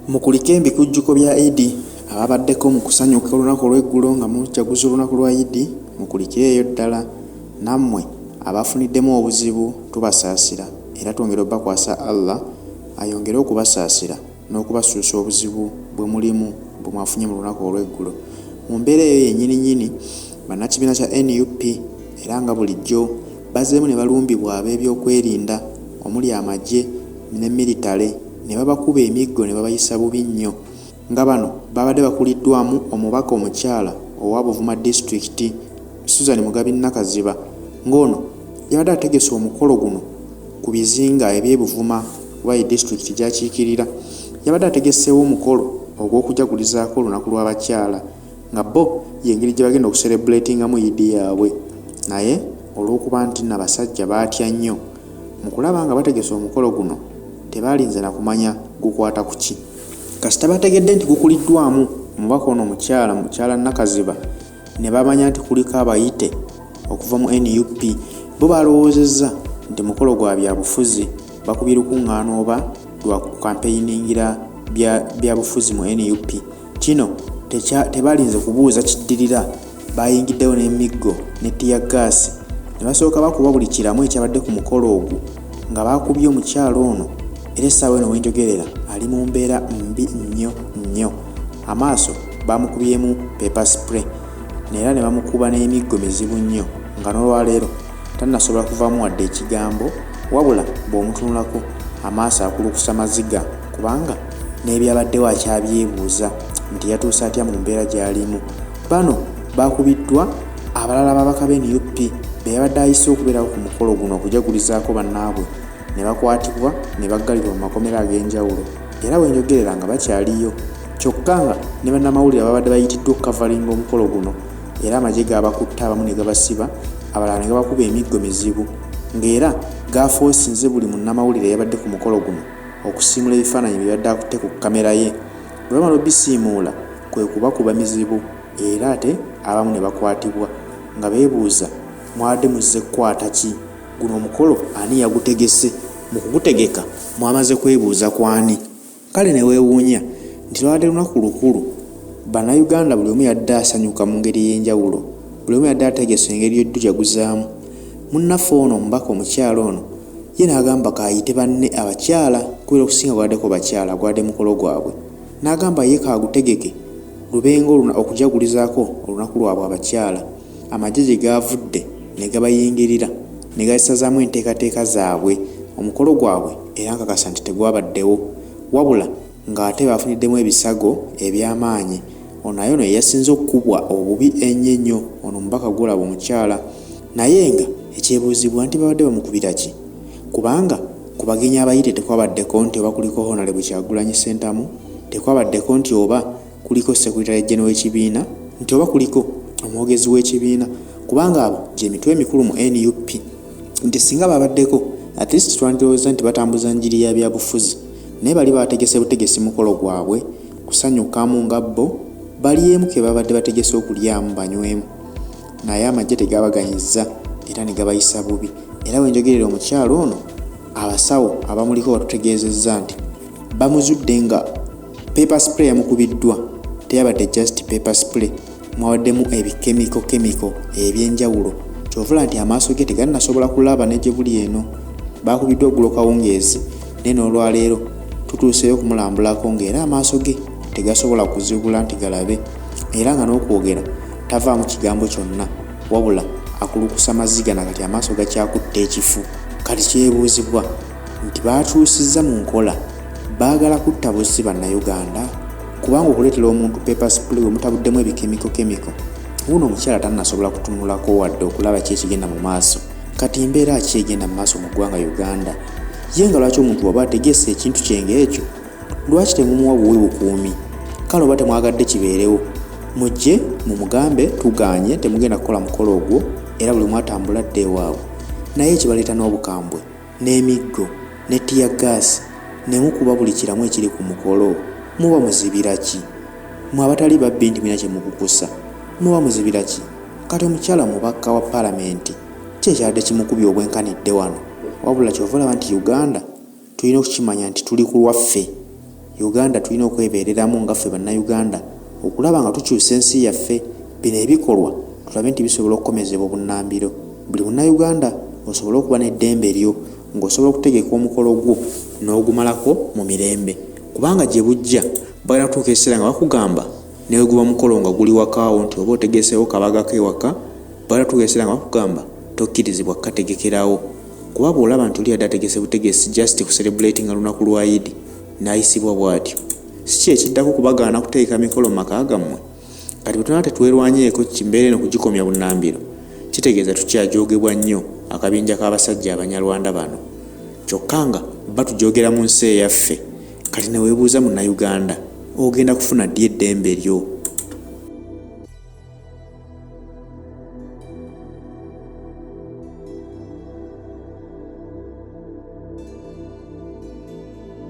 Mukulike ebikujjuko bya Eid ababaddeko mu kusanyuka olunaku olw'eggulo nga mujaguza olunaku lwa Eid, mukulikireeyo ddala nammwe abafuniddemu obuzibu tubasaasira era twongera obbakwasa Allah ayongere okubasaasira n'okubasuusa obuzibu bwe mulimu bwe mwafunye mu lunaku olw'eggulo. Mu mbeera eyo yennyini bannakibiina kya NUP era nga bulijjo bazzeemu ne balumbibwa ab'ebyokwerinda omuli amagye ne militale ne babakuba emiggo ne babayisa bubi nnyo. Nga bano babadde bakuliddwamu omubaka omukyala owa Buvuma District Susan Mugabi Nakaziba, ng'ono yabadde ategese omukolo guno ku bizinga eby'e Buvuma kuba ye district gy'akiikirira. Yabadde ategeseewo omukolo ogw'okujagulizaako olunaku lw'abakyala nga bo y'engeri gye bagenda okuserebulatingamu Eid yaabwe, naye olw'okuba nti n'abasajja baatya nnyo mu kulaba nga bategese omukolo guno tebaalinze na kumanya gukwata ku ki. Kasita bategedde nti gukuliddwamu omubaka ono mukyala Nakaziba ne bamanya nti kuliko abayite okuva mu NUP, bo balowoozezza nti mukolo gwa byabufuzi bakubye lukuŋŋaana oba lwa kampeyingira byabufuzi mu NUP. Kino tebalinze kubuuza kiddirira, bayingiddewo n'emiggo ne tiyaggaasi ne basooka bakuba buli kiramu ekyabadde ku mukolo ogwo nga bakubye omukyalo ono era essaawa eno wenjogerera ali mu mbeera mbi nnyo. Amaaso bamukubyemu paper spray era ne bamukuba n'emiggo mizibu nnyo nga n'olwaleero tannasobola kuvaamu wadde ekigambo, wabula bw'omutunulako amaaso akulukusa maziga kubanga n'ebyabaddewo akyabyebuuza nti yatuusa atya mu mbeera gy'alimu. Bano bakubiddwa abalala babaka b'NUP be yabadde ayise okubeerawo ku mukolo guno okujagulizaako bannaabwe ne bakwatibwa ne baggalirwa mu makomera ag'enjawulo era wenjogerera nga bakyaliyo, kyokka nga ne bannamawulire ababadde bayitiddwa okukavalinga omukolo guno era amagye gaabakutta abamu ne gabasiba, abalala ne gabakuba emiggo mizibu ng'era gaafoosinze buli munnamawulire yabadde ku mukolo guno okusiimula ebifaananyi bye yabadde akutte ku kamera ye. Bwe bamala obisiimuula kwe kubakuba mizibu era ate abamu ne bakwatibwa nga beebuuza mwadde muzze kukwata ki? Guno omukolo ani yagutegese? Mu kugutegeka mwamaze kwebuuza ku ani? Kale ne weewuunya nti lwabadde lunaku lukulu, bannayuganda buli omu yadde asanyuka mu ngeri y'enjawulo, buli omu yadde ategese engeri y'oddujaguzaamu. Munnaffe ono omubaka omukyala ono ye n'agamba kaayite banne abakyala kubera okusinga gwaddeko bakyala gwadde mukolo gwabwe, n'agamba ye kaagutegeke lubengo okujagulizaako olunaku lwabwe abakyala. Amagye gye gaavudde ne gabayingirira ne gasazaamu enteekateeka zaabwe omukolo gwabwe era nkakasa nti tegwabaddewo, wabula ng'ate bafuniddemu ebisago eby'amaanyi. Ono naye ono yasinze okukubwa obubi ennyo ono omubaka gwolaba omukyala, naye nga ekyebuuzibwa nti babadde bamukubira ki? Kubanga ku bagenyi abayite tekwabaddeko nti oba kuliko Honorable Kyagulanyi Ssentamu, tekwabaddeko nti oba kuliko Secretary General w'ekibiina, nti oba kuliko omwogezi w'ekibiina, kubanga abo gye mitwe emikulu mu NUP. Nti singa babaddeko at least twandowooza nti batambuza njiri ya byabufuzi, naye bali bategese butegesi mukolo gwabwe kusanyukamu nga bo bali emu ke babadde bategese okulyamu banywemu, naye amagye tegabaganyizza era ne gabayisa bubi. Era wenjogerera omukyalo ono, abasawo abamuliko batutegeezezza nti bamuzudde nga paper spray yamukubiddwa teyabadde just paper spray, mwabaddemu ebikemiko ebyenjawulo, kyovula nti amaaso ge tegannasobola kulaba ne gye buli eno. Bakubiddwa oggulo kawungeezi naye n'olwaleero tutuuseyo kumulambulako ng'era amaaso ge tegasobola kuzibula nti galabe, era nga n'okwogera tavaamu kigambo kyonna wabula akulukusa maziga nakati amaaso gakyakutta ekifu. Kati kyebuuzibwa nti baatuusizza mu nkola baagala kutta buzzi bannayuganda? Kubanga okuleetera omuntu paper spray omutabuddemu ebikemiko wuno omukyala tannasobola kutunulako wadde okulaba ki ekigenda mu maaso. Kati mbeera ki egenda mu maaso mu ggwanga Uganda? Ye nga lwaki omuntu waba ategese ekintu kyenge ekyo, lwaki temumuwa buwe bukuumi? Kale oba temwagadde kibeerewo, mujje mumugambe tuganye temugenda kukola mukolo ogwo era buli mwatambula dde ewaabwe. Naye ekibaleeta n'obukambwe n'emiggo ne tiyaggaasi ne mukuba buli kiramu ekiri ku mukolo, muba muzibira ki? Mwe abatali babbi nti mina kye mukukusa, muba muzibira ki? Kati omukyala mubaka wa Paalamenti ki ekyabadde kimukubye obwenkanidde wano? Wabula kyova olaba nti Uganda tulina okukimanya nti tuli ku lwaffe Uganda tulina okwebeereramu nga ffe bannayuganda okulaba nga tukyusa ensi yaffe. Bino ebikolwa tulabe nti bisobola okukomezebwa obunnambiro. Buli munnayuganda osobola okuba n'eddembe lyo ng'osobola okutegeka omukolo gwo n'ogumalako mu mirembe, kubanga gye bujja bagala kutuuka ekiseera nga bakugamba newe guba mukolo nga guli wakaawo nti oba otegeseewo kabaga k'ewaka, bagala kutuuka ekiseera nga bakugamba tokkirizibwa kukategekerawo. Kuba bw'olaba nti oli yadde ategese butegesi just ku celebrating lunaku lwa Eid n'ayisibwa bw'atyo, si kye kiddako kubagaana kuteeka mikolo mu maka gammwe. Kati bwe tunaba tetwerwanyeeko kimbeera eno kugikomya bunnambiro, kitegeeza tukyajoogebwa nnyo akabinja k'abasajja abanyarwanda bano. Kyokka nga batujogera mu nsi eyaffe, kati ne weebuuza munnayuganda ogenda kufuna ddi eddembe lyo?